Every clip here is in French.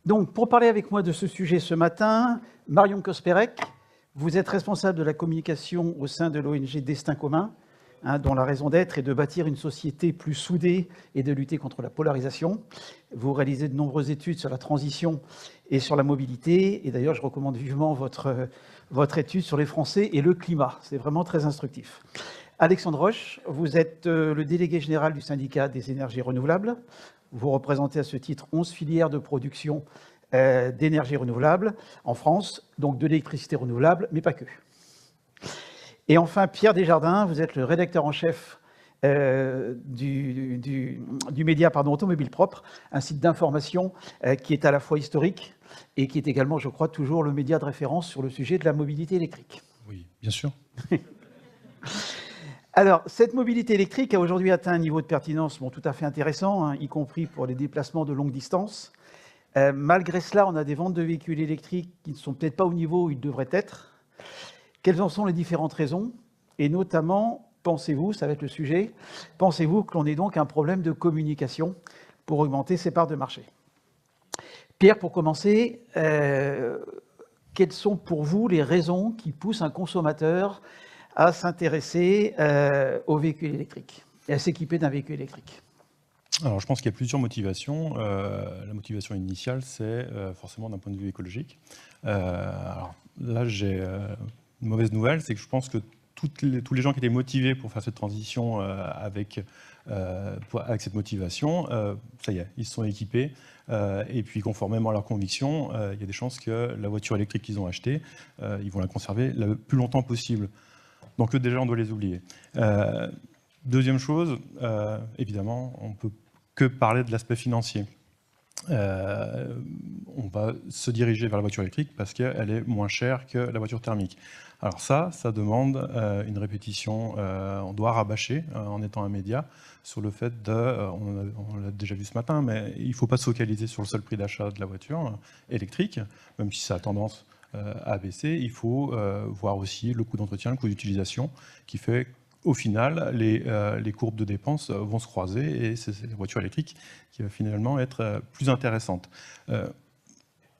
Donc, pour parler avec moi de ce sujet ce matin, Marion Kospérek, vous êtes responsable de la communication au sein de l'ONG Destin commun, dont la raison d'être est de bâtir une société plus soudée et de lutter contre la polarisation. Vous réalisez de nombreuses études sur la transition et sur la mobilité. Et d'ailleurs, je recommande vivement votre étude sur les Français et le climat. C'est vraiment très instructif. Alexandre Roche, vous êtes le délégué général du syndicat des énergies renouvelables. Vous représentez à ce titre 11 filières de production d'énergie renouvelable en France, donc de l'électricité renouvelable, mais pas que. Et enfin, Pierre Desjardins, vous êtes le rédacteur en chef du média Automobile Propre, un site d'information qui est à la fois historique et qui est également, je crois, toujours le média de référence sur le sujet de la mobilité électrique. Oui, bien sûr. Alors, cette mobilité électrique a aujourd'hui atteint un niveau de pertinence tout à fait intéressant, y compris pour les déplacements de longue distance. Malgré cela, on a des ventes de véhicules électriques qui ne sont peut-être pas au niveau où ils devraient être. Quelles en sont les différentes raisons? Et notamment, pensez-vous, ça va être le sujet, pensez-vous que l'on ait donc un problème de communication pour augmenter ses parts de marché? Pierre, pour commencer, quelles sont pour vous les raisons qui poussent un consommateur à s'intéresser aux véhicules électriques et à s'équiper d'un véhicule électrique? Alors, je pense qu'il y a plusieurs motivations. La motivation initiale, c'est forcément d'un point de vue écologique. Alors, là, j'ai une mauvaise nouvelle, c'est que je pense que tous les gens qui étaient motivés pour faire cette transition avec cette motivation, ça y est, ils se sont équipés. Et puis, conformément à leurs convictions, il y a des chances que la voiture électrique qu'ils ont achetée, ils vont la conserver le plus longtemps possible. Donc déjà, on doit les oublier. Deuxième chose, évidemment, on ne peut que parler de l'aspect financier. On va se diriger vers la voiture électrique parce qu'elle est moins chère que la voiture thermique. Alors ça demande une répétition. On doit rabâcher en étant un média sur le fait on l'a déjà vu ce matin, mais il ne faut pas se focaliser sur le seul prix d'achat de la voiture électrique, même si ça a tendance à baisser. Il faut voir aussi le coût d'entretien, le coût d'utilisation, qui fait au final, les courbes de dépenses vont se croiser et c'est la voiture électrique qui va finalement être plus intéressante.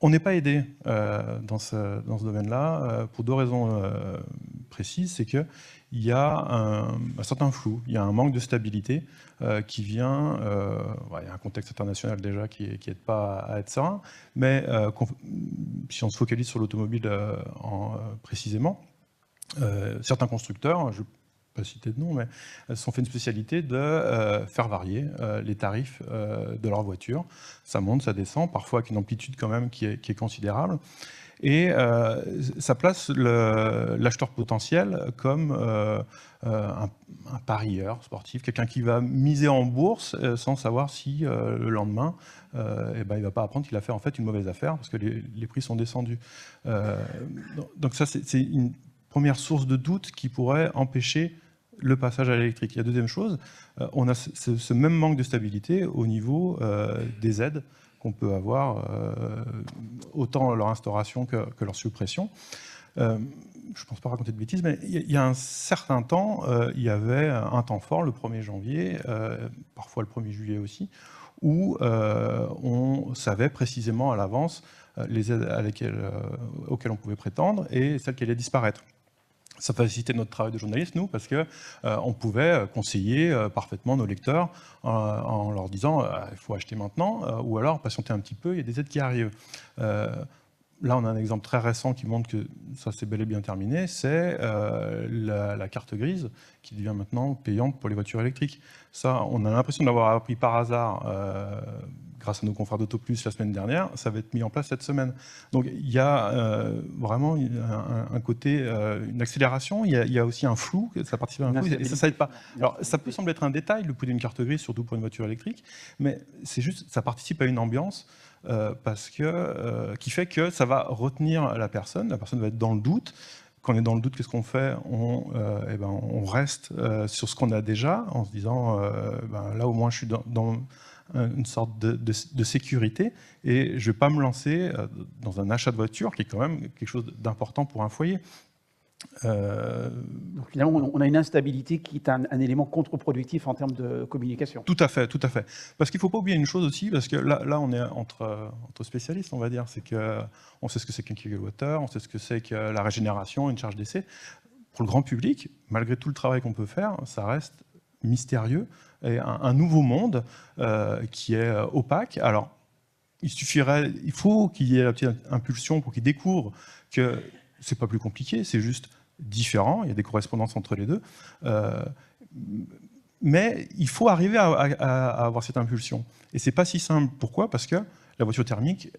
On n'est pas aidé dans ce domaine-là pour deux raisons précises. C'est qu'il y a un certain flou, il y a un manque de stabilité qui vient. Il y a un contexte international déjà qui n'aide pas à être serein, mais si on se focalise sur l'automobile précisément, certains constructeurs, je pas citer de nom, mais elles se sont fait une spécialité de faire varier les tarifs de leurs voitures. Ça monte, ça descend, parfois avec une amplitude quand même qui est considérable. Et ça place l'acheteur potentiel comme un parieur sportif, quelqu'un qui va miser en bourse sans savoir si le lendemain, il ne va pas apprendre qu'il a fait en fait une mauvaise affaire parce que les prix sont descendus. Donc ça, c'est une première source de doute qui pourrait empêcher le passage à l'électrique. La deuxième chose, on a ce même manque de stabilité au niveau des aides qu'on peut avoir, autant leur instauration que leur suppression. Je ne pense pas raconter de bêtises, mais il y a un certain temps, il y avait un temps fort, le 1er janvier, parfois le 1er juillet aussi, où on savait précisément à l'avance les aides auxquelles on pouvait prétendre et celles qui allaient disparaître. Ça facilitait notre travail de journaliste, nous, parce qu'on pouvait conseiller parfaitement nos lecteurs en leur disant il faut acheter maintenant, ou alors patienter un petit peu, il y a des aides qui arrivent. Là, on a un exemple très récent qui montre que ça s'est bel et bien terminé, c'est la carte grise qui devient maintenant payante pour les voitures électriques. Ça, on a l'impression d'avoir appris par hasard, grâce à nos confrères d'AutoPlus la semaine dernière, ça va être mis en place cette semaine. Donc il y a vraiment un côté, une accélération, il y a aussi un flou, ça participe à un flou, et ça aide pas. Alors ça peut sembler être un détail, le prix d'une carte grise, surtout pour une voiture électrique, mais c'est juste, ça participe à une ambiance parce qui fait que ça va retenir la personne va être dans le doute. Quand on est dans le doute, qu'est-ce qu'on fait? On reste sur ce qu'on a déjà, en se disant là au moins je suis dans une sorte de sécurité et je ne vais pas me lancer dans un achat de voiture qui est quand même quelque chose d'important pour un foyer. Donc finalement, on a une instabilité qui est un élément contre-productif en termes de communication. Tout à fait, tout à fait. Parce qu'il ne faut pas oublier une chose aussi, parce que là on est entre spécialistes, on va dire, c'est qu'on sait ce que c'est qu'un kilowattheure, on sait ce que c'est que la régénération, une charge d'essai. Pour le grand public, malgré tout le travail qu'on peut faire, ça reste mystérieux et un nouveau monde qui est opaque. Alors, il faut qu'il y ait la petite impulsion pour qu'ils découvrent que c'est pas plus compliqué, c'est juste différent, il y a des correspondances entre les deux. Mais il faut arriver à avoir cette impulsion. Et c'est pas si simple. Pourquoi? Parce que la voiture thermique,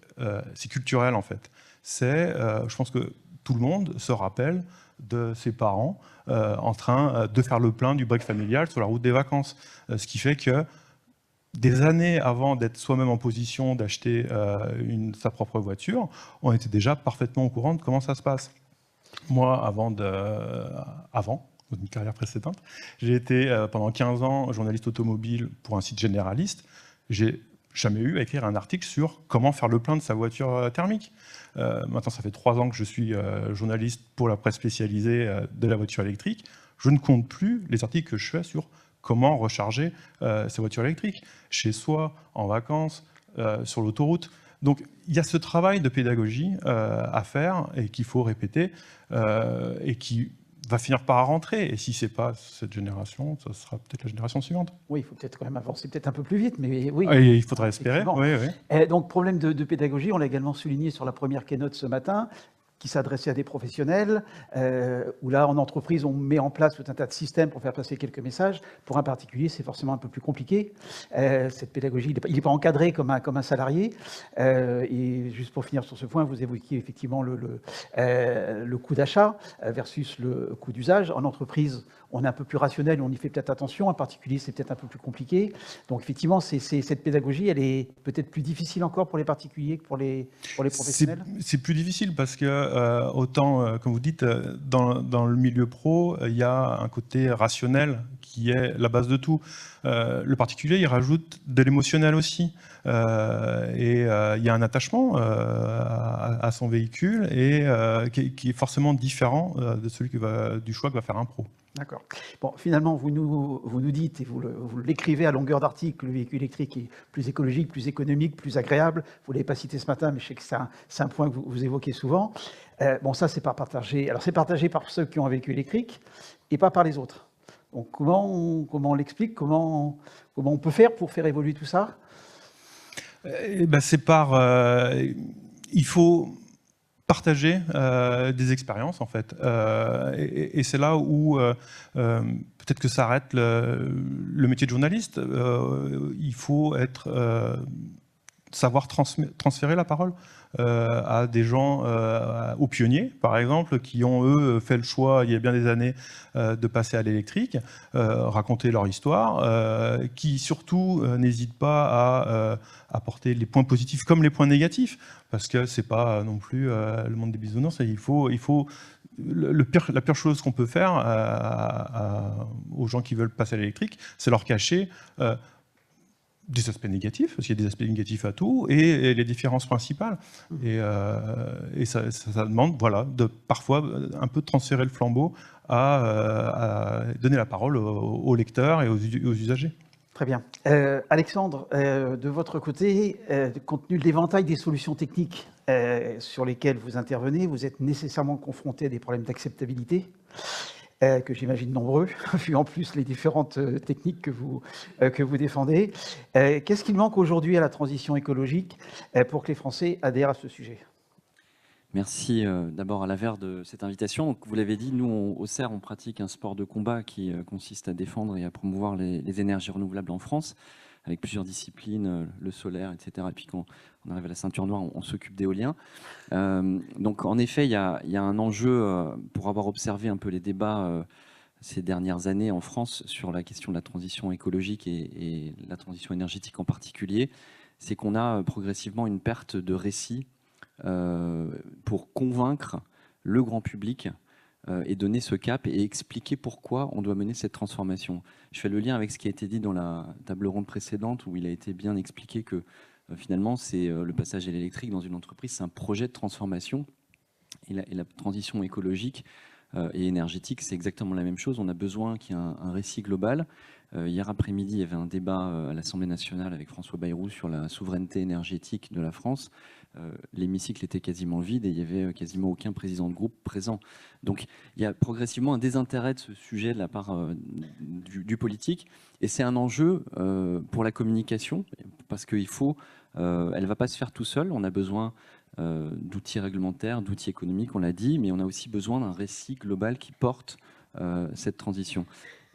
c'est culturel en fait. Je pense que tout le monde se rappelle de ses parents en train de faire le plein du break familial sur la route des vacances. Ce qui fait que des années avant d'être soi-même en position d'acheter sa propre voiture, on était déjà parfaitement au courant de comment ça se passe. Moi, avant une carrière précédente, j'ai été pendant 15 ans journaliste automobile pour un site généraliste. J'ai jamais eu à écrire un article sur comment faire le plein de sa voiture thermique. Maintenant, ça fait 3 ans que je suis journaliste pour la presse spécialisée de la voiture électrique. Je ne compte plus les articles que je fais sur comment recharger sa voiture électrique, chez soi, en vacances, sur l'autoroute. Donc, il y a ce travail de pédagogie à faire et qu'il faut répéter et qui va finir par rentrer. Et si ce n'est pas cette génération, ça sera peut-être la génération suivante. Oui, il faut peut-être quand même avancer peut-être un peu plus vite, mais oui. Et il faudra espérer. Oui, oui. Et donc, problème de pédagogie, on l'a également souligné sur la première keynote ce matin, qui s'adressait à des professionnels, où là, en entreprise, on met en place tout un tas de systèmes pour faire passer quelques messages. Pour un particulier, c'est forcément un peu plus compliqué. Cette pédagogie, il n'est pas encadré comme un salarié. Et juste pour finir sur ce point, vous évoquiez effectivement le coût d'achat versus le coût d'usage. En entreprise, on est un peu plus rationnel, on y fait peut-être attention. En particulier, c'est peut-être un peu plus compliqué. Donc effectivement, cette pédagogie, elle est peut-être plus difficile encore pour les particuliers que pour les professionnels. C'est plus difficile parce que autant, comme vous dites, dans le milieu pro, il y a un côté rationnel qui est la base de tout. Le particulier, il rajoute de l'émotionnel aussi. Et il y a un attachement à son véhicule et qui est forcément différent de celui du choix que va faire un pro. D'accord. Bon, finalement, vous nous dites, et vous l'écrivez à longueur d'article, que le véhicule électrique est plus écologique, plus économique, plus agréable. Vous ne l'avez pas cité ce matin, mais je sais que c'est un point que vous évoquez souvent. Bon, ça, c'est pas partagé. Alors, c'est partagé par ceux qui ont un véhicule électrique et pas par les autres. Donc, comment on l'explique, comment on peut faire pour faire évoluer tout ça? C'est il faut partager des expériences en fait, et c'est là où peut-être que s'arrête le métier de journaliste. Il faut savoir transférer la parole à des gens, aux pionniers par exemple, qui ont eux fait le choix il y a bien des années de passer à l'électrique, raconter leur histoire, qui surtout n'hésitent pas à apporter les points positifs comme les points négatifs, parce que c'est pas non plus le monde des bisounours. Il faut la pire chose qu'on peut faire aux gens qui veulent passer à l'électrique, c'est leur cacher des aspects négatifs, parce qu'il y a des aspects négatifs à tout, et les différences principales. Et ça demande, voilà, de parfois un peu de transférer le flambeau à donner la parole aux lecteurs et aux usagers. Très bien. Alexandre, de votre côté, compte tenu de l'éventail des solutions techniques sur lesquelles vous intervenez, vous êtes nécessairement confronté à des problèmes d'acceptabilité, que j'imagine nombreux, vu en plus les différentes techniques que vous défendez. Qu'est-ce qu'il manque aujourd'hui à la transition écologique pour que les Français adhèrent à ce sujet ? Merci d'abord à l'AVER de cette invitation. Donc, vous l'avez dit, nous, au CERF, on pratique un sport de combat qui consiste à défendre et à promouvoir les énergies renouvelables en France, avec plusieurs disciplines, le solaire, etc. Et puis quand on arrive à la ceinture noire, on s'occupe d'éolien. Donc en effet, il y a un enjeu, pour avoir observé un peu les débats ces dernières années en France sur la question de la transition écologique et la transition énergétique en particulier, c'est qu'on a progressivement une perte de récit pour convaincre le grand public et donner ce cap et expliquer pourquoi on doit mener cette transformation. Je fais le lien avec ce qui a été dit dans la table ronde précédente, où il a été bien expliqué que finalement, c'est le passage à l'électrique dans une entreprise, c'est un projet de transformation. Et la transition écologique, et énergétique, c'est exactement la même chose. On a besoin qu'il y ait un récit global. Hier après-midi, il y avait un débat à l'Assemblée nationale avec François Bayrou sur la souveraineté énergétique de la France. L'hémicycle était quasiment vide et il n'y avait quasiment aucun président de groupe présent. Donc il y a progressivement un désintérêt de ce sujet de la part du politique. Et c'est un enjeu pour la communication, parce qu'il faut, elle ne va pas se faire tout seul. On a besoin d'outils réglementaires, d'outils économiques, on l'a dit, mais on a aussi besoin d'un récit global qui porte cette transition.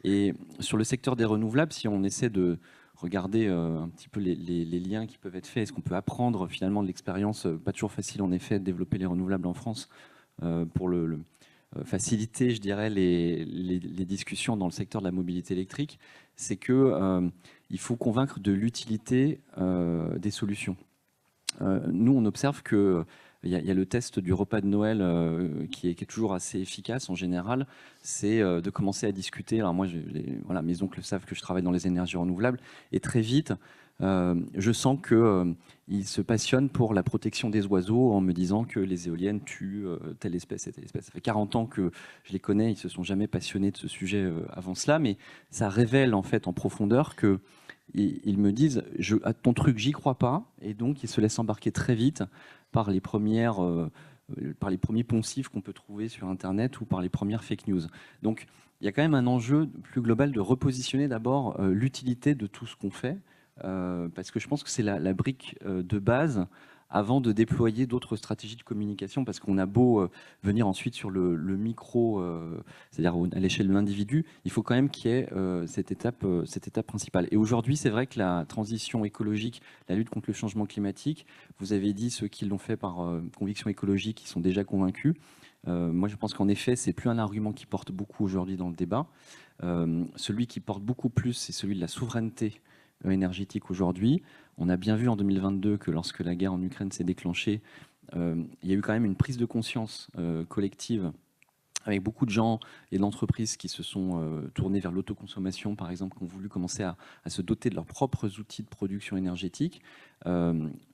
Et sur le secteur des renouvelables, si on essaie de regarder un petit peu les liens qui peuvent être faits, est-ce qu'on peut apprendre finalement de l'expérience, pas toujours facile en effet de développer les renouvelables en France, pour faciliter, je dirais, les discussions dans le secteur de la mobilité électrique, c'est qu'il faut convaincre de l'utilité des solutions. Nous, on observe qu'il y a le test du repas de Noël qui est toujours assez efficace en général, c'est de commencer à discuter. Alors moi, voilà, mes oncles savent que je travaille dans les énergies renouvelables, et très vite, je sens qu'ils se passionnent pour la protection des oiseaux en me disant que les éoliennes tuent telle espèce et telle espèce. Ça fait 40 ans que je les connais, ils ne se sont jamais passionnés de ce sujet avant cela, mais ça révèle en fait en profondeur que ils me disent à ton truc j'y crois pas, et donc ils se laissent embarquer très vite par les premiers poncifs qu'on peut trouver sur internet ou par les premières fake news. Donc il y a quand même un enjeu plus global de repositionner d'abord l'utilité de tout ce qu'on fait, parce que je pense que c'est la brique de base avant de déployer d'autres stratégies de communication, parce qu'on a beau venir ensuite sur le micro, c'est-à-dire à l'échelle de l'individu, il faut quand même qu'il y ait cette étape principale. Et aujourd'hui, c'est vrai que la transition écologique, la lutte contre le changement climatique, vous avez dit ceux qui l'ont fait par conviction écologique, qui sont déjà convaincus. Moi, je pense qu'en effet, c'est plus un argument qui porte beaucoup aujourd'hui dans le débat. Celui qui porte beaucoup plus, c'est celui de la souveraineté énergétique aujourd'hui. On a bien vu en 2022 que lorsque la guerre en Ukraine s'est déclenchée, il y a eu quand même une prise de conscience collective, avec beaucoup de gens et d'entreprises qui se sont tournés vers l'autoconsommation, par exemple, qui ont voulu commencer à se doter de leurs propres outils de production énergétique.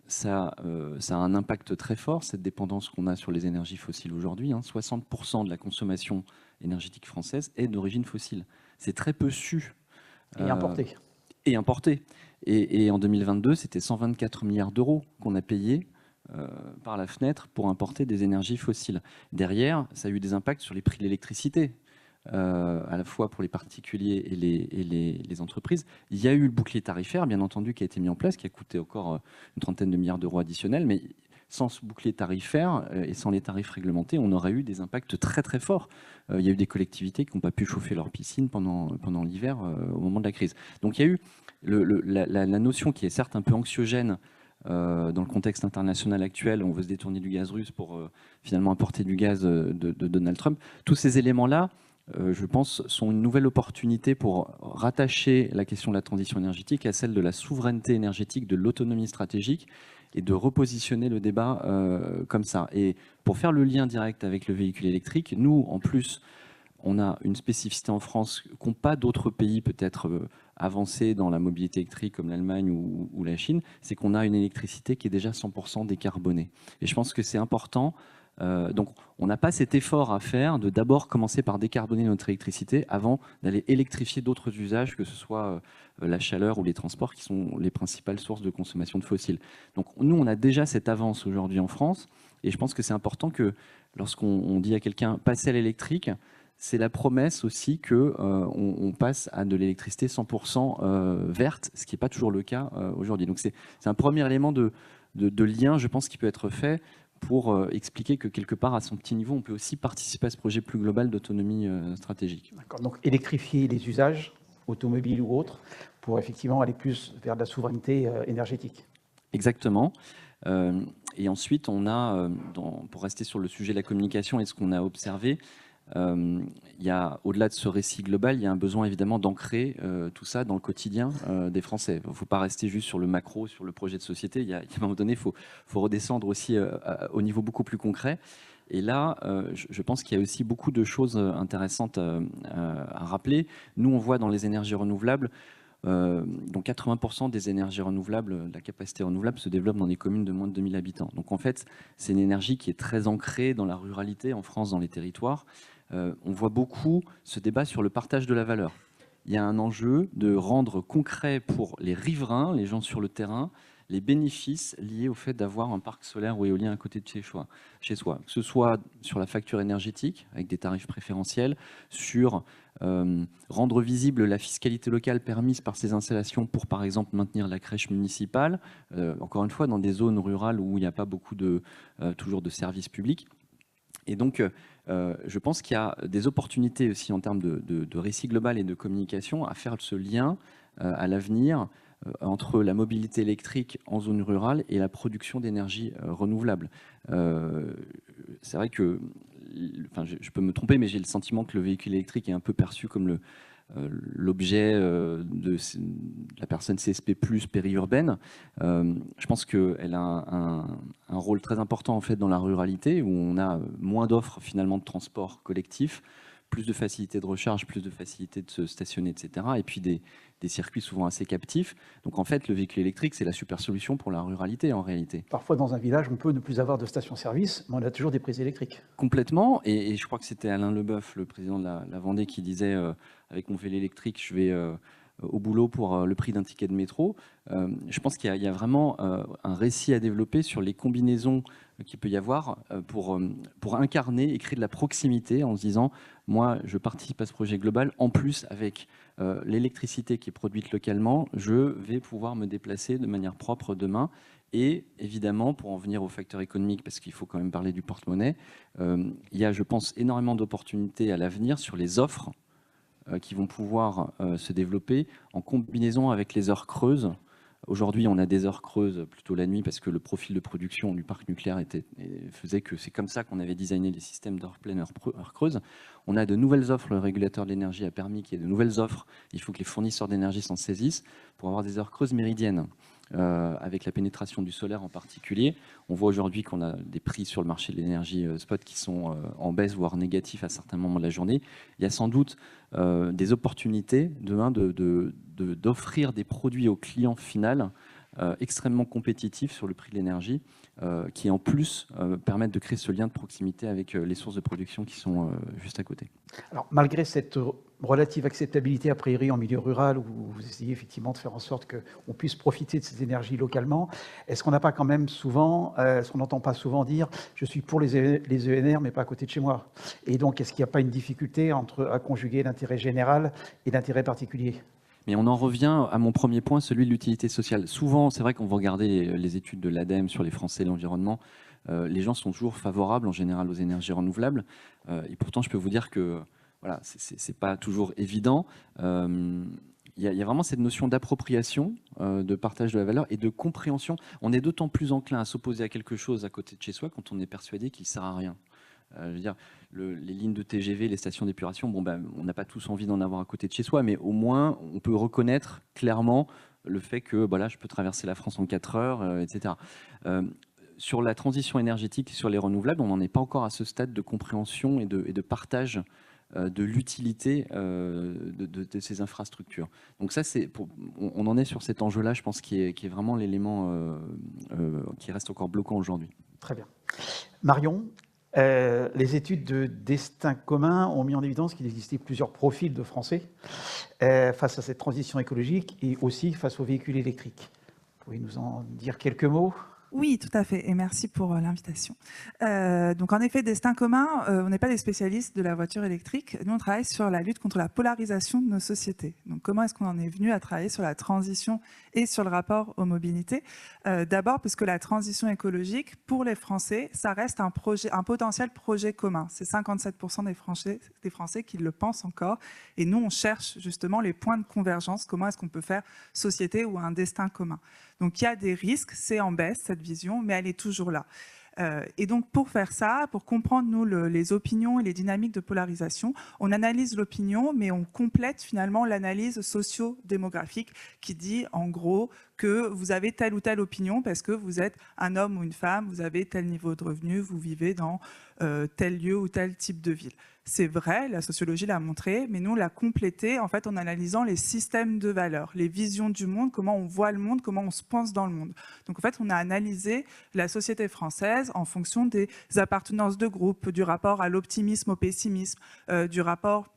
Ça a un impact très fort, cette dépendance qu'on a sur les énergies fossiles aujourd'hui. 60% de la consommation énergétique française est d'origine fossile. C'est très peu su. Et importé. Et importé. Et en 2022, c'était 124 milliards d'euros qu'on a payés par la fenêtre pour importer des énergies fossiles. Derrière, ça a eu des impacts sur les prix de l'électricité, à la fois pour les particuliers et les entreprises. Il y a eu le bouclier tarifaire, bien entendu, qui a été mis en place, qui a coûté encore une trentaine de milliards d'euros additionnels, mais sans ce bouclier tarifaire et sans les tarifs réglementés, on aurait eu des impacts très très forts. Il y a eu des collectivités qui n'ont pas pu chauffer leur piscine pendant l'hiver au moment de la crise. Donc il y a eu la notion qui est certes un peu anxiogène dans le contexte international actuel, où on veut se détourner du gaz russe pour finalement importer du gaz de Donald Trump. Tous ces éléments-là, je pense, sont une nouvelle opportunité pour rattacher la question de la transition énergétique à celle de la souveraineté énergétique, de l'autonomie stratégique, et de repositionner le débat comme ça. Et pour faire le lien direct avec le véhicule électrique, nous, en plus, on a une spécificité en France qu'ont pas d'autres pays peut-être avancés dans la mobilité électrique comme l'Allemagne ou la Chine, c'est qu'on a une électricité qui est déjà 100% décarbonée. Et je pense que c'est important. Donc on n'a pas cet effort à faire de d'abord commencer par décarboner notre électricité avant d'aller électrifier d'autres usages, que ce soit la chaleur ou les transports, qui sont les principales sources de consommation de fossiles. Donc nous, on a déjà cette avance aujourd'hui en France, et je pense que c'est important que lorsqu'on dit à quelqu'un « passer à l'électrique », c'est la promesse aussi qu'on passe à de l'électricité 100% verte, ce qui n'est pas toujours le cas aujourd'hui. Donc c'est un premier élément de lien, je pense, qui peut être fait pour expliquer que quelque part, à son petit niveau, on peut aussi participer à ce projet plus global d'autonomie stratégique. D'accord. Donc électrifier les usages, automobiles ou autres, pour effectivement aller plus vers de la souveraineté énergétique. Exactement. Et ensuite, on a, pour rester sur le sujet de la communication et ce qu'on a observé, il y a, au-delà de ce récit global, il y a un besoin évidemment d'ancrer tout ça dans le quotidien des Français. Il ne faut pas rester juste sur le macro, sur le projet de société. Il y a, à un moment donné, il faut redescendre aussi au niveau beaucoup plus concret. Et là, je pense qu'il y a aussi beaucoup de choses intéressantes à rappeler. Nous, on voit dans les énergies renouvelables, donc 80% des énergies renouvelables, la capacité renouvelable se développe dans des communes de moins de 2000 habitants. Donc en fait, c'est une énergie qui est très ancrée dans la ruralité en France, dans les territoires. on voit beaucoup ce débat sur le partage de la valeur. Il y a un enjeu de rendre concret pour les riverains, les gens sur le terrain, les bénéfices liés au fait d'avoir un parc solaire ou éolien à côté de chez soi. Que ce soit sur la facture énergétique, avec des tarifs préférentiels, sur rendre visible la fiscalité locale permise par ces installations pour, par exemple, maintenir la crèche municipale, encore une fois, dans des zones rurales où il n'y a pas beaucoup toujours de services publics. Et donc, je pense qu'il y a des opportunités aussi en termes de récit global et de communication à faire ce lien à l'avenir entre la mobilité électrique en zone rurale et la production d'énergie renouvelable. C'est vrai que, je peux me tromper, mais j'ai le sentiment que le véhicule électrique est un peu perçu comme l'objet de la personne CSP+, périurbaine. Je pense qu'elle a un rôle très important en fait, dans la ruralité, où on a moins d'offres finalement de transport collectif, plus de facilité de recharge, plus de facilité de se stationner, etc. Et puis des circuits souvent assez captifs. Donc en fait, le véhicule électrique, c'est la super solution pour la ruralité en réalité. Parfois, dans un village, on peut ne plus avoir de station-service, mais on a toujours des prises électriques. Complètement. Et je crois que c'était Alain Leboeuf, le président de la Vendée, qui disait avec mon vélo électrique, je vais au boulot pour le prix d'un ticket de métro. Je pense qu'il y a vraiment un récit à développer sur les combinaisons qu'il peut y avoir pour incarner et créer de la proximité en se disant, moi, je participe à ce projet global. En plus, avec l'électricité qui est produite localement, je vais pouvoir me déplacer de manière propre demain. Et évidemment, pour en venir au facteur économique, parce qu'il faut quand même parler du porte-monnaie, il y a, je pense, énormément d'opportunités à l'avenir sur les offres qui vont pouvoir se développer en combinaison avec les heures creuses. Aujourd'hui, on a des heures creuses plutôt la nuit parce que le profil de production du parc nucléaire faisait que c'est comme ça qu'on avait designé les systèmes d'heures pleines, heures creuses. On a de nouvelles offres, le régulateur de l'énergie a permis qu'il y ait de nouvelles offres. Il faut que les fournisseurs d'énergie s'en saisissent pour avoir des heures creuses méridiennes. Avec la pénétration du solaire en particulier. On voit aujourd'hui qu'on a des prix sur le marché de l'énergie spot qui sont en baisse, voire négatifs à certains moments de la journée. Il y a sans doute des opportunités demain d'offrir des produits au client final extrêmement compétitifs sur le prix de l'énergie, qui en plus permettent de créer ce lien de proximité avec les sources de production qui sont juste à côté. Alors, malgré cette relative acceptabilité a priori en milieu rural, où vous essayez effectivement de faire en sorte qu'on puisse profiter de ces énergies localement, est-ce qu'on n'a pas quand même souvent, est-ce qu'on n'entend pas souvent dire « je suis pour les ENR, mais pas à côté de chez moi ». Et donc, est-ce qu'il n'y a pas une difficulté à conjuguer l'intérêt général et l'intérêt particulier ? Mais on en revient à mon premier point, celui de l'utilité sociale. Souvent, c'est vrai qu'on va regarder les études de l'ADEME sur les Français et l'environnement. Les gens sont toujours favorables en général aux énergies renouvelables. Et pourtant, je peux vous dire que voilà, c'est pas toujours évident. Il y a vraiment cette notion d'appropriation, de partage de la valeur et de compréhension. On est d'autant plus enclin à s'opposer à quelque chose à côté de chez soi quand on est persuadé qu'il ne sert à rien. Je veux dire, les lignes de TGV, les stations d'épuration, on n'a pas tous envie d'en avoir à côté de chez soi, mais au moins, on peut reconnaître clairement le fait que je peux traverser la France en 4 heures, etc. Sur la transition énergétique et sur les renouvelables, on n'en est pas encore à ce stade de compréhension et de partage de l'utilité de ces infrastructures. Donc ça, on en est sur cet enjeu-là, je pense, qui est vraiment l'élément qui reste encore bloquant aujourd'hui. Très bien. Marion, les études de destin commun ont mis en évidence qu'il existait plusieurs profils de Français face à cette transition écologique et aussi face aux véhicules électriques. Vous pouvez nous en dire quelques mots ? Oui, tout à fait, et merci pour l'invitation. Donc en effet, Destin commun, on n'est pas des spécialistes de la voiture électrique. Nous, on travaille sur la lutte contre la polarisation de nos sociétés. Donc comment est-ce qu'on en est venu à travailler sur la transition et sur le rapport aux mobilités ? D'abord parce que la transition écologique, pour les Français, ça reste un potentiel projet commun. C'est 57% des Français qui le pensent encore. Et nous, on cherche justement les points de convergence. Comment est-ce qu'on peut faire société ou un destin commun ? Donc il y a des risques, c'est en baisse cette vision, mais elle est toujours là. Et donc pour faire ça, pour comprendre nous les opinions et les dynamiques de polarisation, on analyse l'opinion, mais on complète finalement l'analyse socio-démographique qui dit en gros que vous avez telle ou telle opinion parce que vous êtes un homme ou une femme, vous avez tel niveau de revenu, vous vivez dans tel lieu ou tel type de ville. C'est vrai, la sociologie l'a montré, mais nous, on l'a complété en fait, en analysant les systèmes de valeurs, les visions du monde, comment on voit le monde, comment on se pense dans le monde. Donc en fait, on a analysé la société française en fonction des appartenances de groupe, du rapport à l'optimisme, au pessimisme, du rapport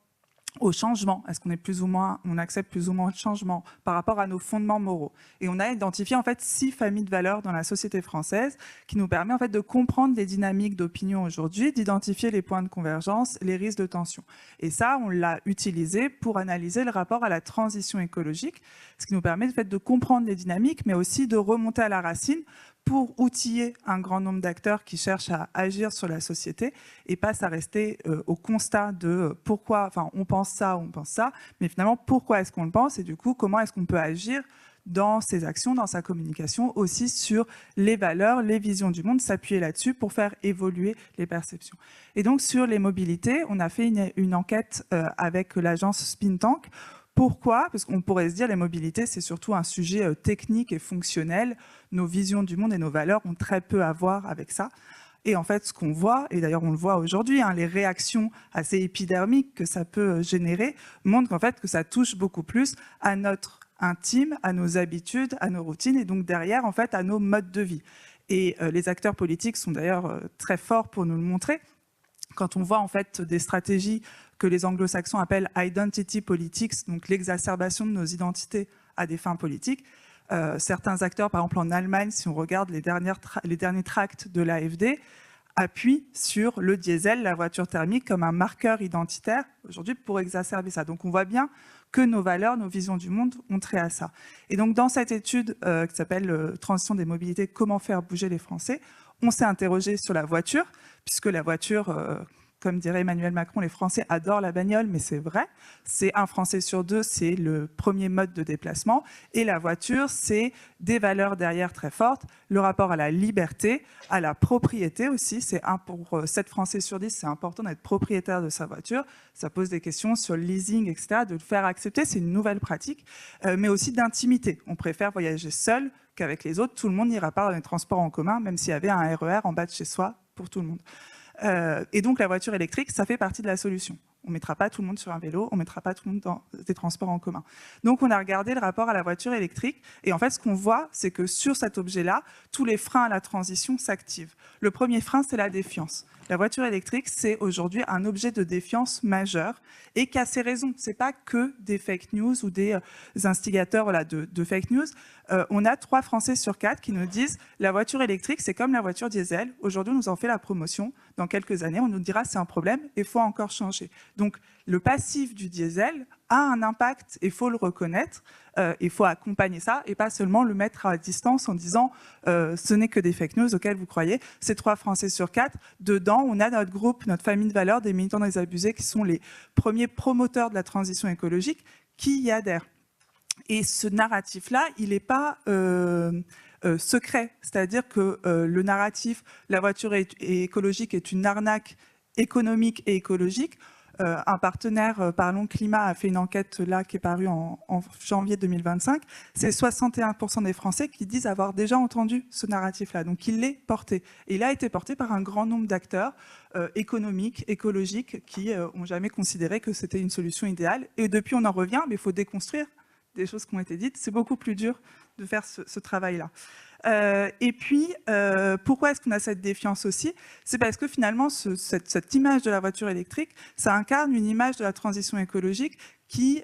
au changement, est-ce qu'on est plus ou moins, on accepte plus ou moins le changement par rapport à nos fondements moraux. Et on a identifié en fait 6 familles de valeurs dans la société française qui nous permet en fait de comprendre les dynamiques d'opinion aujourd'hui, d'identifier les points de convergence, les risques de tension. Et ça, on l'a utilisé pour analyser le rapport à la transition écologique, ce qui nous permet en fait de comprendre les dynamiques, mais aussi de remonter à la racine pour outiller un grand nombre d'acteurs qui cherchent à agir sur la société et pas à rester au constat de pourquoi, enfin on pense ça, mais finalement pourquoi est-ce qu'on le pense et du coup comment est-ce qu'on peut agir dans ses actions, dans sa communication, aussi sur les valeurs, les visions du monde, s'appuyer là-dessus pour faire évoluer les perceptions. Et donc sur les mobilités, on a fait une enquête avec l'agence Spin Tank. Pourquoi ? Parce qu'on pourrait se dire les mobilités, c'est surtout un sujet technique et fonctionnel. Nos visions du monde et nos valeurs ont très peu à voir avec ça. Et en fait, ce qu'on voit, et d'ailleurs on le voit aujourd'hui, les réactions assez épidermiques que ça peut générer, montrent qu'en fait que ça touche beaucoup plus à notre intime, à nos habitudes, à nos routines, et donc derrière, en fait, à nos modes de vie. Et les acteurs politiques sont d'ailleurs très forts pour nous le montrer. Quand on voit en fait des stratégies que les anglo-saxons appellent « identity politics », donc l'exacerbation de nos identités à des fins politiques, certains acteurs, par exemple en Allemagne, si on regarde les derniers tracts de l'AfD, appuient sur le diesel, la voiture thermique, comme un marqueur identitaire aujourd'hui pour exacerber ça. Donc on voit bien que nos valeurs, nos visions du monde ont trait à ça. Et donc dans cette étude qui s'appelle « Transition des mobilités, comment faire bouger les Français », on s'est interrogé sur la voiture, puisque la voiture, comme dirait Emmanuel Macron, les Français adorent la bagnole, mais c'est vrai. C'est un Français sur 2, c'est le premier mode de déplacement. Et la voiture, c'est des valeurs derrière très fortes, le rapport à la liberté, à la propriété aussi. Pour 7 Français sur 10, c'est important d'être propriétaire de sa voiture. Ça pose des questions sur le leasing, etc., de le faire accepter, c'est une nouvelle pratique, mais aussi d'intimité. On préfère voyager seul qu'avec les autres. Tout le monde n'ira pas dans les transports en commun, même s'il y avait un RER en bas de chez soi pour tout le monde. Et donc la voiture électrique, ça fait partie de la solution. On ne mettra pas tout le monde sur un vélo, on ne mettra pas tout le monde dans des transports en commun. Donc on a regardé le rapport à la voiture électrique, et en fait ce qu'on voit, c'est que sur cet objet-là, tous les freins à la transition s'activent. Le premier frein, c'est la défiance. La voiture électrique, c'est aujourd'hui un objet de défiance majeur, et qui a ses raisons. Ce n'est pas que des fake news ou des instigateurs de fake news. On a 3 Français sur 4 qui nous disent « la voiture électrique, c'est comme la voiture diesel. Aujourd'hui, on nous en fait la promotion. Dans quelques années, on nous dira c'est un problème et il faut encore changer. » Donc, le passif du diesel a un impact, il faut le reconnaître, il faut accompagner ça et pas seulement le mettre à distance en disant ce n'est que des fake news auxquelles vous croyez. C'est 3 Français sur 4. Dedans, on a notre groupe, notre famille de valeurs, des militants désabusés qui sont les premiers promoteurs de la transition écologique qui y adhèrent. Et ce narratif-là, il n'est pas secret. C'est-à-dire que le narratif « la voiture écologique est une arnaque économique et écologique », un partenaire, Parlons Climat, a fait une enquête là qui est parue en janvier 2025. C'est 61% des Français qui disent avoir déjà entendu ce narratif-là. Donc il l'est porté. Et il a été porté par un grand nombre d'acteurs économiques, écologiques, qui n'ont jamais considéré que c'était une solution idéale. Et depuis, on en revient, mais il faut déconstruire des choses qui ont été dites. C'est beaucoup plus dur de faire ce travail-là. Et puis, pourquoi est-ce qu'on a cette défiance aussi? C'est parce que finalement, cette image de la voiture électrique, ça incarne une image de la transition écologique qui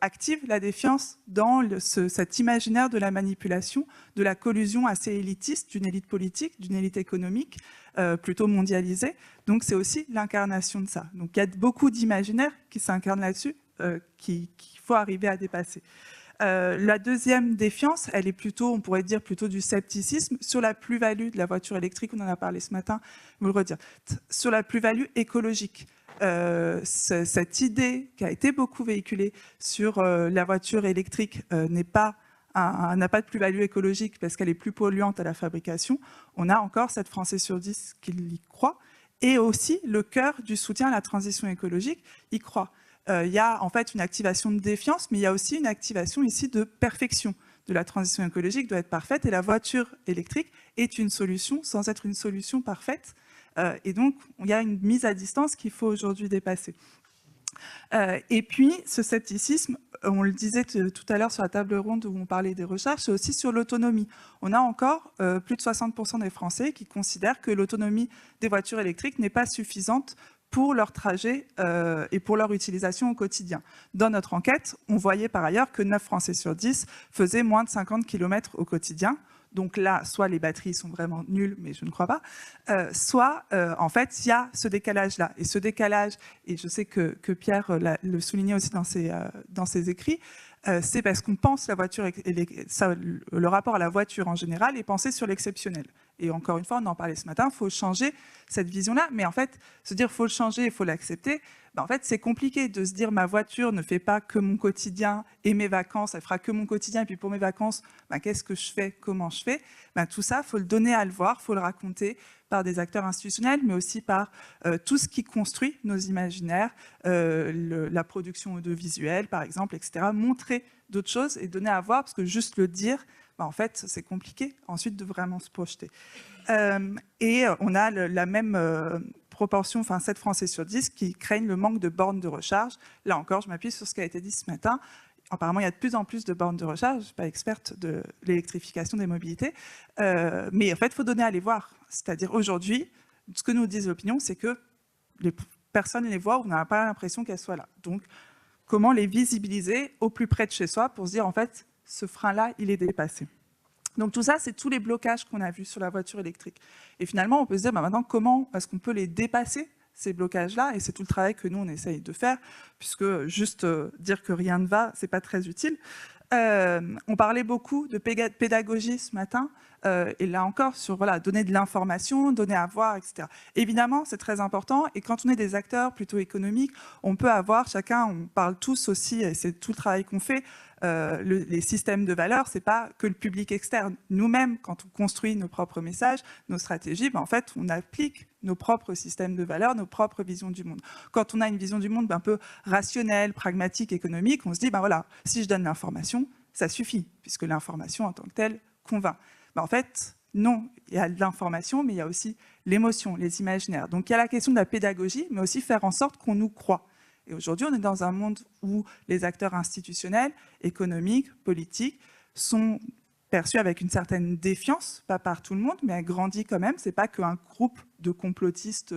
active la défiance dans cet imaginaire de la manipulation, de la collusion assez élitiste d'une élite politique, d'une élite économique, plutôt mondialisée. Donc c'est aussi l'incarnation de ça. Donc il y a beaucoup d'imaginaires qui s'incarnent là-dessus, qu'il faut arriver à dépasser. La deuxième défiance, elle est plutôt, on pourrait dire plutôt du scepticisme sur la plus-value de la voiture électrique. On en a parlé ce matin, vous le redire. Sur la plus-value écologique. Cette idée qui a été beaucoup véhiculée sur la voiture électrique n'a pas de plus-value écologique parce qu'elle est plus polluante à la fabrication. On a encore 7 Français sur 10 qui y croient. Et aussi, le cœur du soutien à la transition écologique y croit. Il y a en fait une activation de défiance, mais il y a aussi une activation ici de perfection. De la transition écologique doit être parfaite et la voiture électrique est une solution sans être une solution parfaite. Et donc, il y a une mise à distance qu'il faut aujourd'hui dépasser. Et puis, ce scepticisme, on le disait tout à l'heure sur la table ronde où on parlait des recherches, c'est aussi sur l'autonomie. On a encore plus de 60% des Français qui considèrent que l'autonomie des voitures électriques n'est pas suffisante pour leur trajet et pour leur utilisation au quotidien. Dans notre enquête, on voyait par ailleurs que 9 Français sur 10 faisaient moins de 50 km au quotidien. Donc là, soit les batteries sont vraiment nulles, mais je ne crois pas, soit, en fait, il y a ce décalage-là. Et ce décalage, et je sais que Pierre le soulignait aussi dans ses écrits, c'est parce qu'on pense la voiture, le rapport à la voiture en général est pensé sur l'exceptionnel. Et encore une fois, on en parlait ce matin, il faut changer cette vision-là. Mais en fait, se dire il faut le changer, il faut l'accepter, en fait, c'est compliqué de se dire ma voiture ne fait pas que mon quotidien et mes vacances, elle fera que mon quotidien. Et puis pour mes vacances, qu'est-ce que je fais, comment je fais, tout ça, il faut le donner à le voir, il faut le raconter par des acteurs institutionnels, mais aussi par tout ce qui construit nos imaginaires, la production audiovisuelle, par exemple, etc. Montrer d'autres choses et donner à voir, parce que juste le dire, en fait, c'est compliqué ensuite de vraiment se projeter. Et on a la même proportion, 7 Français sur 10, qui craignent le manque de bornes de recharge. Là encore, je m'appuie sur ce qui a été dit ce matin. Apparemment, il y a de plus en plus de bornes de recharge. Je ne suis pas experte de l'électrification des mobilités. Mais en fait, il faut donner à les voir. C'est-à-dire aujourd'hui, ce que nous disent l'opinion, c'est que les personnes les voient, on n'a pas l'impression qu'elles soient là. Donc, comment les visibiliser au plus près de chez soi pour se dire, en fait, ce frein-là, il est dépassé. Donc tout ça, c'est tous les blocages qu'on a vus sur la voiture électrique. Et finalement, on peut se dire, maintenant, comment est-ce qu'on peut les dépasser, ces blocages-là? Et c'est tout le travail que nous, on essaye de faire, puisque juste dire que rien ne va, c'est pas très utile. On parlait beaucoup de pédagogie ce matin, et là encore, sur donner de l'information, donner à voir, etc. Évidemment, c'est très important, et quand on est des acteurs plutôt économiques, on peut avoir, chacun, on parle tous aussi, et c'est tout le travail qu'on fait, les systèmes de valeurs, c'est pas que le public externe. Nous-mêmes, quand on construit nos propres messages, nos stratégies, en fait, on applique nos propres systèmes de valeurs, nos propres visions du monde. Quand on a une vision du monde un peu rationnelle, pragmatique, économique, on se dit, voilà, si je donne l'information, ça suffit, puisque l'information en tant que telle convainc. En fait, non, il y a de l'information, mais il y a aussi l'émotion, les imaginaires. Donc il y a la question de la pédagogie, mais aussi faire en sorte qu'on nous croit. Et aujourd'hui, on est dans un monde où les acteurs institutionnels, économiques, politiques, sont perçus avec une certaine défiance, pas par tout le monde, mais elle grandit quand même. Ce n'est pas qu'un groupe de complotistes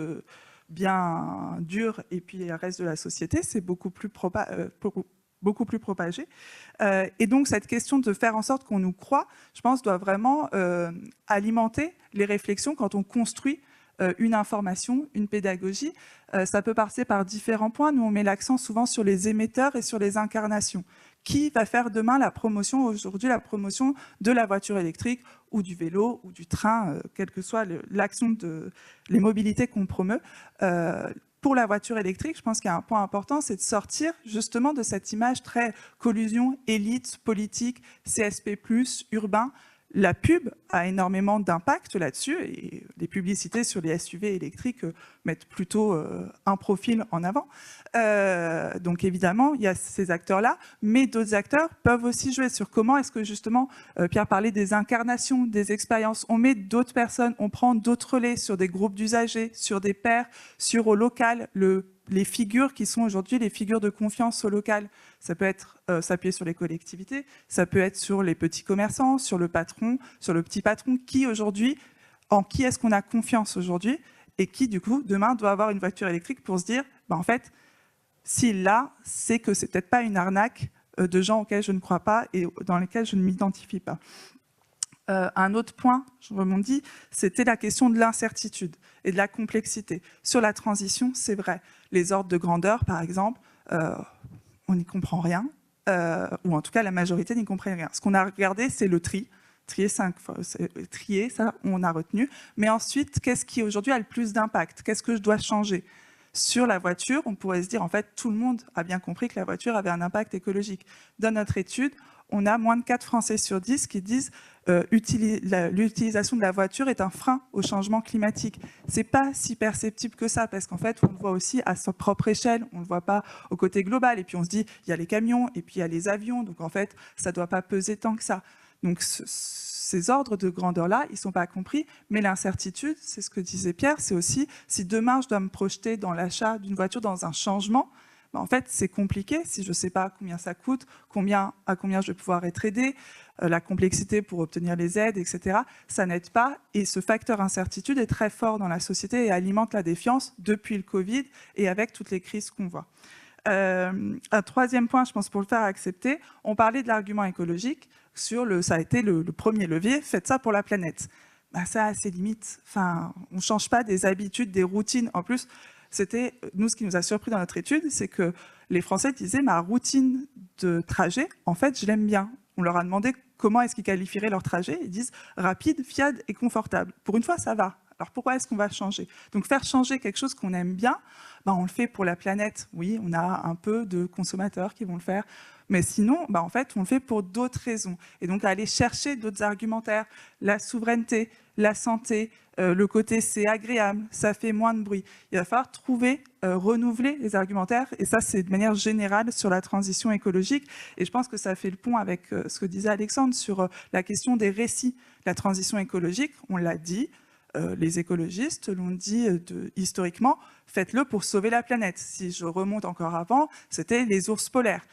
bien durs et puis le reste de la société, c'est beaucoup plus propagé. Et donc, cette question de faire en sorte qu'on nous croit, je pense, doit vraiment alimenter les réflexions quand on construit une information, une pédagogie. Ça peut passer par différents points. Nous, on met l'accent souvent sur les émetteurs et sur les incarnations. Qui va faire demain la promotion, aujourd'hui, la promotion de la voiture électrique ou du vélo ou du train, quelle que soit l'action de les mobilités qu'on promeut. Pour la voiture électrique, je pense qu'il y a un point important, c'est de sortir justement de cette image très collusion, élite, politique, CSP+, urbain. La pub a énormément d'impact là-dessus et les publicités sur les SUV électriques mettent plutôt un profil en avant. Donc évidemment, il y a ces acteurs-là, mais d'autres acteurs peuvent aussi jouer sur comment est-ce que justement, Pierre parlait des incarnations, des expériences, on met d'autres personnes, on prend d'autres relais sur des groupes d'usagers, sur des pairs, sur au local, les figures qui sont aujourd'hui les figures de confiance au local. Ça peut être s'appuyer sur les collectivités, ça peut être sur les petits commerçants, sur le patron, sur le petit patron, en qui est-ce qu'on a confiance aujourd'hui et qui, du coup, demain doit avoir une voiture électrique pour se dire, en fait, s'il l'a, c'est que c'est peut-être pas une arnaque de gens auxquels je ne crois pas et dans lesquels je ne m'identifie pas. Un autre point, je rebondis, c'était la question de l'incertitude et de la complexité. Sur la transition, c'est vrai. Les ordres de grandeur, par exemple, on n'y comprend rien, ou en tout cas la majorité n'y comprend rien. Ce qu'on a regardé, c'est le tri. Trier 5 fois, trier, ça, on a retenu. Mais ensuite, qu'est-ce qui aujourd'hui a le plus d'impact? Qu'est-ce que je dois changer? Sur la voiture, on pourrait se dire, en fait, tout le monde a bien compris que la voiture avait un impact écologique. Dans notre étude, on a moins de 4 Français sur 10 qui disent l'utilisation de la voiture est un frein au changement climatique. C'est pas si perceptible que ça, parce qu'en fait, on le voit aussi à sa propre échelle, on ne le voit pas au côté global. Et puis on se dit, il y a les camions, et puis il y a les avions, donc en fait, ça ne doit pas peser tant que ça. Donc ces ordres de grandeur-là, ils ne sont pas compris, mais l'incertitude, c'est ce que disait Pierre, c'est aussi si demain je dois me projeter dans l'achat d'une voiture, dans un changement, en fait, c'est compliqué si je ne sais pas combien ça coûte, à combien je vais pouvoir être aidé, la complexité pour obtenir les aides, etc. Ça n'aide pas. Et ce facteur incertitude est très fort dans la société et alimente la défiance depuis le Covid et avec toutes les crises qu'on voit. Un troisième point, je pense, pour le faire accepter, on parlait de l'argument écologique, ça a été le premier levier, faites ça pour la planète. Ben, ça a ses limites. Enfin, on ne change pas des habitudes, des routines. En plus, nous, ce qui nous a surpris dans notre étude, c'est que les Français disaient, ma routine de trajet, en fait, je l'aime bien. On leur a demandé comment est-ce qu'ils qualifieraient leur trajet. Ils disent rapide, fiable et confortable. Pour une fois, ça va. Alors pourquoi est-ce qu'on va changer? Donc faire changer quelque chose qu'on aime bien, ben, on le fait pour la planète. Oui, on a un peu de consommateurs qui vont le faire. Mais sinon, ben, en fait, on le fait pour d'autres raisons. Et donc aller chercher d'autres argumentaires, la souveraineté, la santé, le côté c'est agréable, ça fait moins de bruit. Il va falloir trouver, renouveler les argumentaires, et ça c'est de manière générale sur la transition écologique. Et je pense que ça fait le pont avec ce que disait Alexandre sur la question des récits. La transition écologique, on l'a dit, les écologistes l'ont dit historiquement, faites-le pour sauver la planète. Si je remonte encore avant, c'était les ours polaires.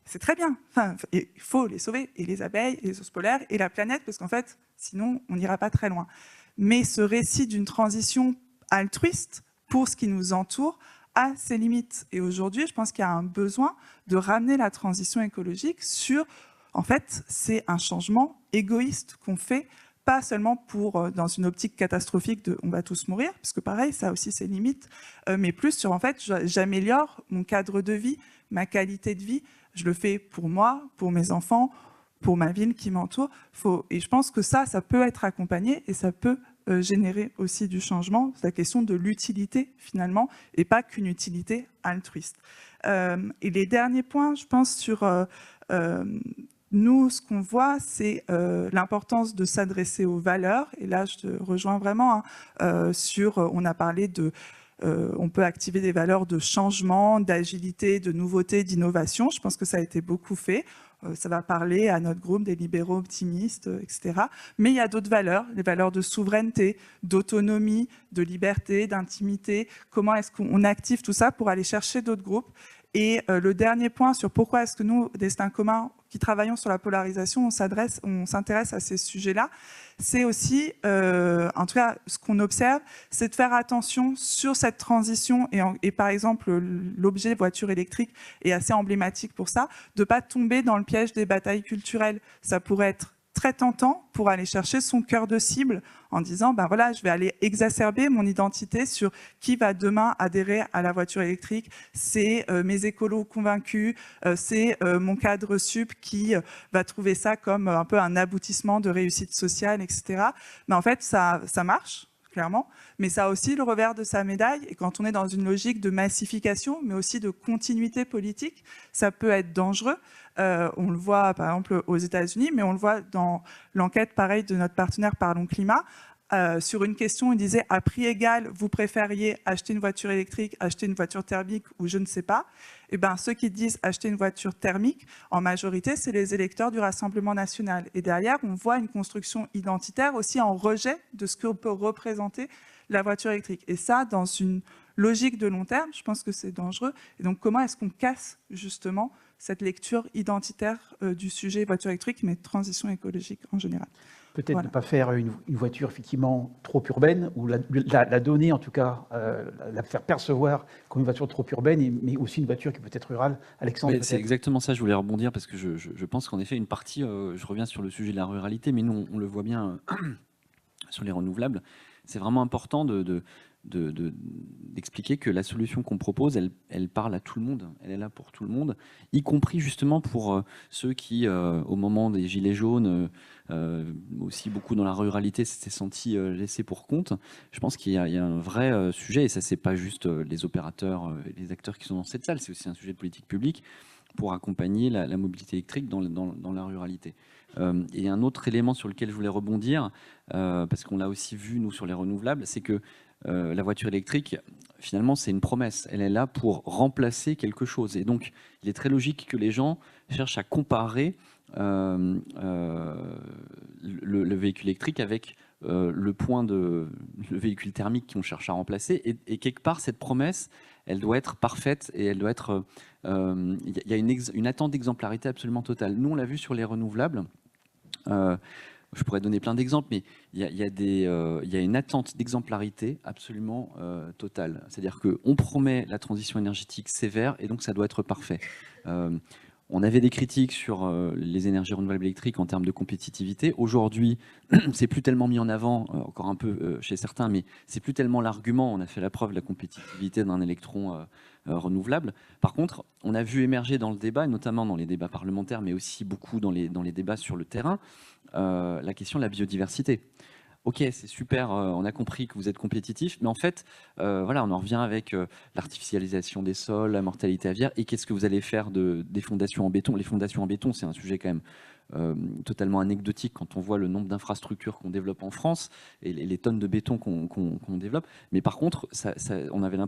C'est très bien, enfin, il faut les sauver, et les abeilles, et les ours polaires, et la planète, parce qu'en fait, sinon, on n'ira pas très loin. Mais ce récit d'une transition altruiste pour ce qui nous entoure a ses limites. Et aujourd'hui, je pense qu'il y a un besoin de ramener la transition écologique sur, en fait, c'est un changement égoïste qu'on fait, pas seulement dans une optique catastrophique de « on va tous mourir », parce que pareil, ça a aussi ses limites, mais plus sur, en fait, j'améliore mon cadre de vie, ma qualité de vie, je le fais pour moi, pour mes enfants, pour ma ville qui m'entoure. Et je pense que ça peut être accompagné et ça peut générer aussi du changement. C'est la question de l'utilité, finalement, et pas qu'une utilité altruiste. Et les derniers points, je pense, sur nous, ce qu'on voit, c'est l'importance de s'adresser aux valeurs. Et là, je te rejoins vraiment on a parlé on peut activer des valeurs de changement, d'agilité, de nouveauté, d'innovation. Je pense que ça a été beaucoup fait. Ça va parler à notre groupe des libéraux optimistes, etc. Mais il y a d'autres valeurs, les valeurs de souveraineté, d'autonomie, de liberté, d'intimité. Comment est-ce qu'on active tout ça pour aller chercher d'autres groupes? Et le dernier point sur pourquoi est-ce que nous, Destin commun, qui travaillons sur la polarisation, on s'intéresse à ces sujets-là, c'est aussi, en tout cas, ce qu'on observe, c'est de faire attention sur cette transition, et par exemple, l'objet voiture électrique est assez emblématique pour ça, de ne pas tomber dans le piège des batailles culturelles. Ça pourrait être très tentant pour aller chercher son cœur de cible en disant, ben voilà, je vais aller exacerber mon identité sur qui va demain adhérer à la voiture électrique. C'est mes écolos convaincus, c'est mon cadre sup qui va trouver ça comme un peu un aboutissement de réussite sociale, etc. Mais en fait, ça marche, clairement, mais ça a aussi le revers de sa médaille. Et quand on est dans une logique de massification, mais aussi de continuité politique, ça peut être dangereux. On le voit par exemple aux États-Unis, mais on le voit dans l'enquête pareil de notre partenaire Parlons Climat. Sur une question, il disait à prix égal, vous préfériez acheter une voiture électrique, acheter une voiture thermique ou je ne sais pas. Et ben, ceux qui disent acheter une voiture thermique, en majorité, c'est les électeurs du Rassemblement national. Et derrière, on voit une construction identitaire aussi en rejet de ce que peut représenter la voiture électrique. Et ça, dans une logique de long terme, je pense que c'est dangereux. Et donc, comment est-ce qu'on casse justement cette lecture identitaire du sujet voiture électrique, mais transition écologique en général? Peut-être Voilà. ne pas faire une voiture effectivement trop urbaine, ou la donner en tout cas, la faire percevoir comme une voiture trop urbaine, mais aussi une voiture qui peut être rurale. Alexandre, C'est exactement ça, je voulais rebondir, parce que je pense qu'en effet, une partie, je reviens sur le sujet de la ruralité, mais nous, on le voit bien sur les renouvelables, c'est vraiment important d'expliquer que la solution qu'on propose, elle parle à tout le monde, elle est là pour tout le monde, y compris justement pour ceux qui, au moment des Gilets jaunes, aussi beaucoup dans la ruralité, s'étaient sentis laissés pour compte. Je pense qu'il y a un vrai sujet, et ça, c'est pas juste les opérateurs et les acteurs qui sont dans cette salle, c'est aussi un sujet de politique publique pour accompagner la mobilité électrique dans la ruralité. Et un autre élément sur lequel je voulais rebondir, parce qu'on l'a aussi vu, nous, sur les renouvelables, c'est que la voiture électrique, finalement, c'est une promesse. Elle est là pour remplacer quelque chose. Et donc, il est très logique que les gens cherchent à comparer le véhicule électrique avec le véhicule thermique qu'on cherche à remplacer. Et quelque part, cette promesse, elle doit être parfaite et elle doit être... Il y a une attente d'exemplarité absolument totale. Nous, on l'a vu sur les renouvelables. Je pourrais donner plein d'exemples, mais il y a une attente d'exemplarité absolument totale. C'est-à-dire qu'on promet la transition énergétique sévère et donc ça doit être parfait. On avait des critiques sur les énergies renouvelables électriques en termes de compétitivité. Aujourd'hui, c'est plus tellement mis en avant, encore un peu chez certains, mais c'est plus tellement l'argument. On a fait la preuve de la compétitivité d'un électron renouvelable. Par contre, on a vu émerger dans le débat, notamment dans les débats parlementaires, mais aussi beaucoup dans les débats sur le terrain, la question de la biodiversité. Ok, c'est super, on a compris que vous êtes compétitif, mais en fait, voilà, on en revient avec l'artificialisation des sols, la mortalité aviaire, et qu'est-ce que vous allez faire des fondations en béton? Les fondations en béton, c'est un sujet quand même totalement anecdotique quand on voit le nombre d'infrastructures qu'on développe en France et les tonnes de béton qu'on développe. Mais par contre, on avait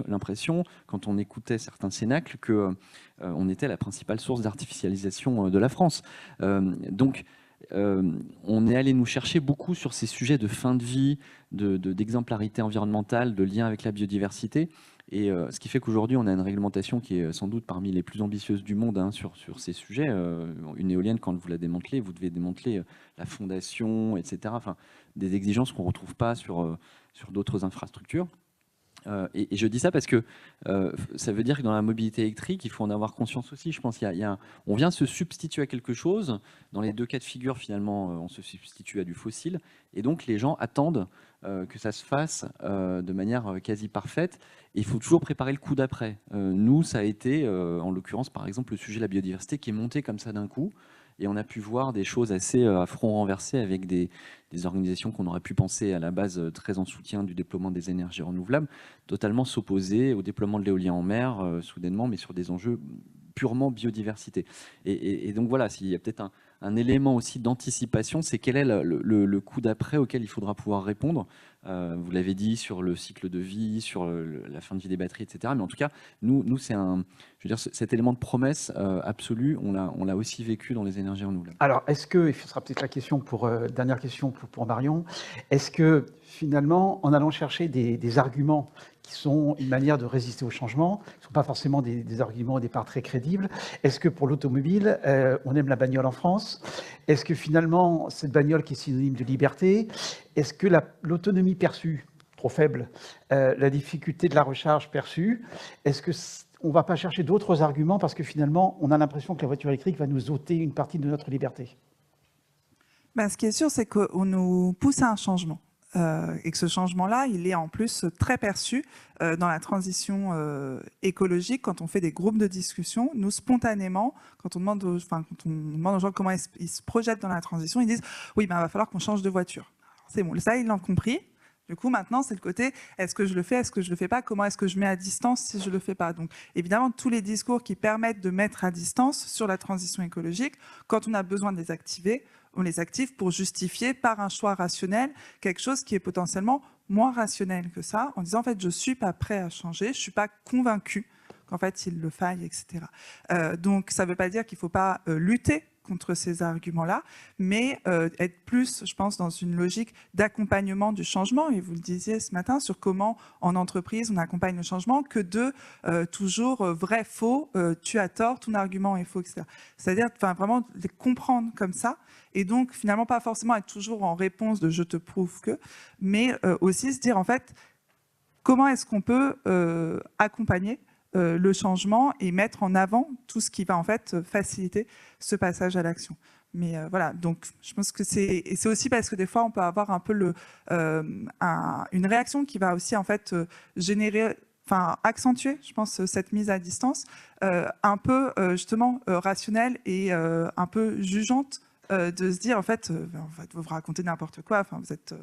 l'impression, quand on écoutait certains cénacles, qu'on était la principale source d'artificialisation de la France. Donc, on est allé nous chercher beaucoup sur ces sujets de fin de vie, d'exemplarité environnementale, de lien avec la biodiversité. Et ce qui fait qu'aujourd'hui, on a une réglementation qui est sans doute parmi les plus ambitieuses du monde sur ces sujets. Une éolienne, quand vous la démantelez, vous devez démanteler la fondation, etc. Enfin, des exigences qu'on ne retrouve pas sur d'autres infrastructures. Et je dis ça parce que ça veut dire que dans la mobilité électrique, il faut en avoir conscience aussi. Je pense on vient se substituer à quelque chose. Dans les deux cas de figure, finalement, on se substitue à du fossile. Et donc, les gens attendent que ça se fasse de manière quasi parfaite. Et il faut toujours préparer le coup d'après. Nous, ça a été, en l'occurrence, par exemple, le sujet de la biodiversité qui est monté comme ça d'un coup. Et on a pu voir des choses assez à front renversé avec des organisations qu'on aurait pu penser à la base très en soutien du déploiement des énergies renouvelables, totalement s'opposer au déploiement de l'éolien en mer, soudainement, mais sur des enjeux purement biodiversité. Et donc voilà, s'il y a peut-être un élément aussi d'anticipation, c'est quel est le coup d'après auquel il faudra pouvoir répondre. Vous l'avez dit sur le cycle de vie, sur la fin de vie des batteries, etc. Mais en tout cas, nous c'est cet élément de promesse absolue, on l'a aussi vécu dans les énergies renouvelables. Alors, est-ce que, et ce sera peut-être la question dernière question pour Marion, est-ce que finalement, en allant chercher des arguments qui sont une manière de résister au changement, qui ne sont pas forcément des arguments au départ très crédibles, est-ce que pour l'automobile, on aime la bagnole en France? Est-ce que finalement, cette bagnole qui est synonyme de liberté, est-ce que l'autonomie perçue, trop faible, la difficulté de la recharge perçue, est-ce que on ne va pas chercher d'autres arguments parce que finalement, on a l'impression que la voiture électrique va nous ôter une partie de notre liberté? Ce qui est sûr, c'est qu'on nous pousse à un changement. Et que ce changement-là, il est en plus très perçu dans la transition écologique. Quand on fait des groupes de discussion, nous, spontanément, quand on demande aux gens comment ils se projettent dans la transition, ils disent « oui, il va falloir qu'on change de voiture ». C'est bon, ça, ils l'ont compris. Du coup, maintenant, c'est le côté « est-ce que je le fais, est-ce que je ne le fais pas, comment est-ce que je mets à distance si je ne le fais pas ?» Donc, évidemment, tous les discours qui permettent de mettre à distance sur la transition écologique, quand on a besoin de les activer, on les active pour justifier par un choix rationnel quelque chose qui est potentiellement moins rationnel que ça, en disant en fait je ne suis pas prêt à changer, je ne suis pas convaincu qu'en fait il le faille, etc. Donc ça ne veut pas dire qu'il ne faut pas lutter contre ces arguments-là, mais être plus, je pense, dans une logique d'accompagnement du changement, et vous le disiez ce matin, sur comment en entreprise on accompagne le changement, que de toujours vrai, faux, tu as tort, ton argument est faux, etc. C'est-à-dire vraiment les comprendre comme ça, et donc finalement pas forcément être toujours en réponse de « je te prouve que », mais aussi se dire en fait, comment est-ce qu'on peut accompagner le changement et mettre en avant tout ce qui va en fait faciliter ce passage à l'action. Mais voilà, donc je pense que c'est aussi parce que des fois on peut avoir un peu une réaction qui va aussi en fait générer, enfin accentuer, je pense, cette mise à distance, un peu justement rationnelle et un peu jugeante, de se dire en fait vous racontez n'importe quoi, enfin vous êtes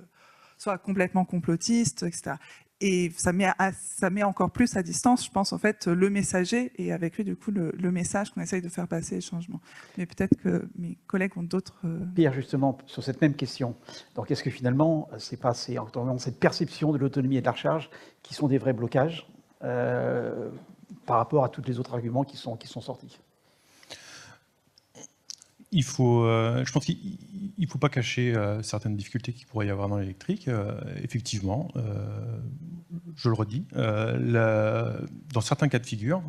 soit complètement complotiste, etc. Et ça met encore plus à distance, je pense, en fait, le messager et avec lui, du coup, le message qu'on essaye de faire passer, les changements. Mais peut-être que mes collègues ont d'autres... Pierre, justement, sur cette même question, donc est-ce que finalement, c'est pas cette perception de l'autonomie et de la recharge qui sont des vrais blocages par rapport à tous les autres arguments qui sont sortis? je pense qu'il ne faut pas cacher certaines difficultés qu'il pourrait y avoir dans l'électrique. Effectivement, je le redis, dans certains cas de figure,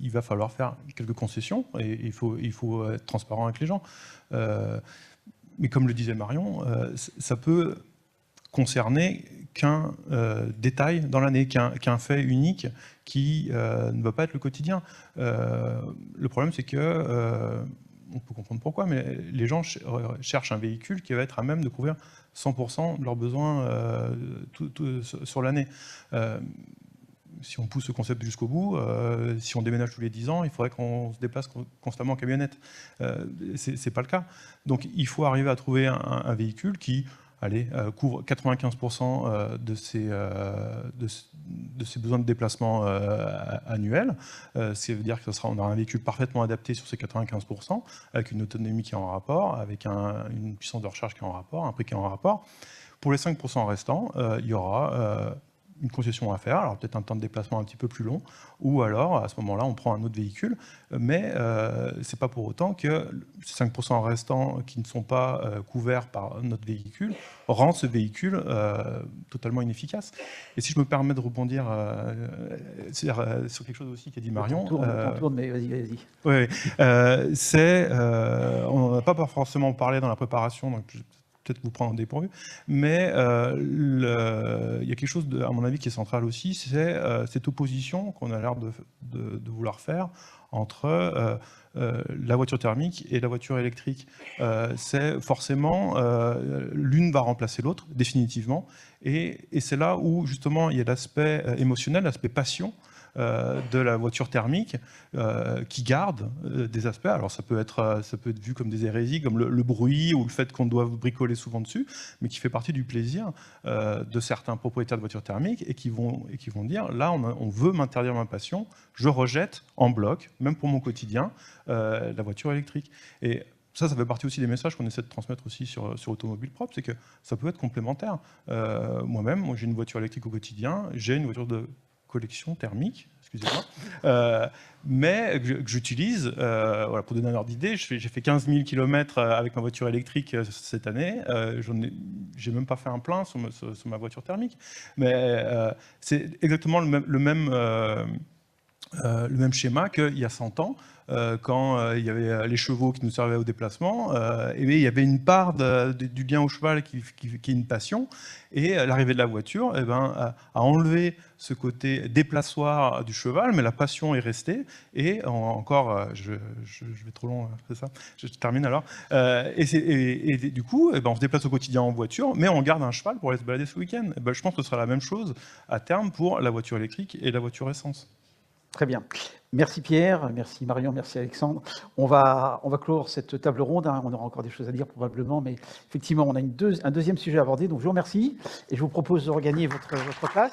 il va falloir faire quelques concessions et il faut être transparent avec les gens. Mais comme le disait Marion, ça peut concerner qu'un détail dans l'année, qu'un fait unique qui ne va pas être le quotidien. Le problème, c'est que, on peut comprendre pourquoi, mais les gens cherchent un véhicule qui va être à même de couvrir 100% de leurs besoins sur l'année. Si on pousse ce concept jusqu'au bout, si on déménage tous les 10 ans, il faudrait qu'on se déplace constamment en camionnette. C'est pas le cas. Donc il faut arriver à trouver un véhicule qui couvre 95% de ses besoins de déplacement annuels. Ça veut dire qu'on aura un véhicule parfaitement adapté sur ces 95%, avec une autonomie qui est en rapport, avec une puissance de recharge qui est en rapport, un prix qui est en rapport. Pour les 5% restants, il y aura une concession à faire, alors peut-être un temps de déplacement un petit peu plus long, ou alors à ce moment-là on prend un autre véhicule, mais c'est pas pour autant que ces 5% restants qui ne sont pas couverts par notre véhicule rendent ce véhicule totalement inefficace. Et si je me permets de rebondir sur quelque chose aussi qu'a dit Marion... On tourne, mais vas-y. Oui, on n'en a pas forcément parlé dans la préparation, donc peut-être vous prendre en dépourvu, mais il y a quelque chose, à mon avis, qui est central aussi, c'est cette opposition qu'on a l'air de vouloir faire entre la voiture thermique et la voiture électrique. C'est forcément, l'une va remplacer l'autre, définitivement, et c'est là où, justement, il y a l'aspect émotionnel, l'aspect passion, de la voiture thermique qui garde des aspects. Alors ça peut être vu comme des hérésies, comme le bruit ou le fait qu'on doit bricoler souvent dessus, mais qui fait partie du plaisir de certains propriétaires de voitures thermiques et qui vont dire là on veut m'interdire ma passion, je rejette en bloc, même pour mon quotidien, la voiture électrique. Et ça fait partie aussi des messages qu'on essaie de transmettre aussi sur Automobile Propre, c'est que ça peut être complémentaire. Moi-même, j'ai une voiture électrique au quotidien, j'ai une voiture de collection thermique, excusez-moi, mais que j'utilise, voilà, pour donner un ordre d'idée, j'ai fait 15 000 km avec ma voiture électrique cette année, j'ai même pas fait un plein sur ma voiture thermique, mais c'est exactement le même schéma qu'il y a 100 ans, quand il y avait les chevaux qui nous servaient au déplacement, et il y avait une part du lien au cheval qui est une passion, et l'arrivée de la voiture a enlevé ce côté déplaçoir du cheval, mais la passion est restée, et encore, je vais trop long, c'est ça, je termine alors, et du coup, on se déplace au quotidien en voiture, mais on garde un cheval pour aller se balader ce week-end. Je pense que ce sera la même chose à terme pour la voiture électrique et la voiture essence. Très bien. Merci Pierre, merci Marion, merci Alexandre. On va clore cette table ronde. On aura encore des choses à dire probablement, mais effectivement, on a un deuxième sujet à aborder. Donc je vous remercie et je vous propose de regagner votre place.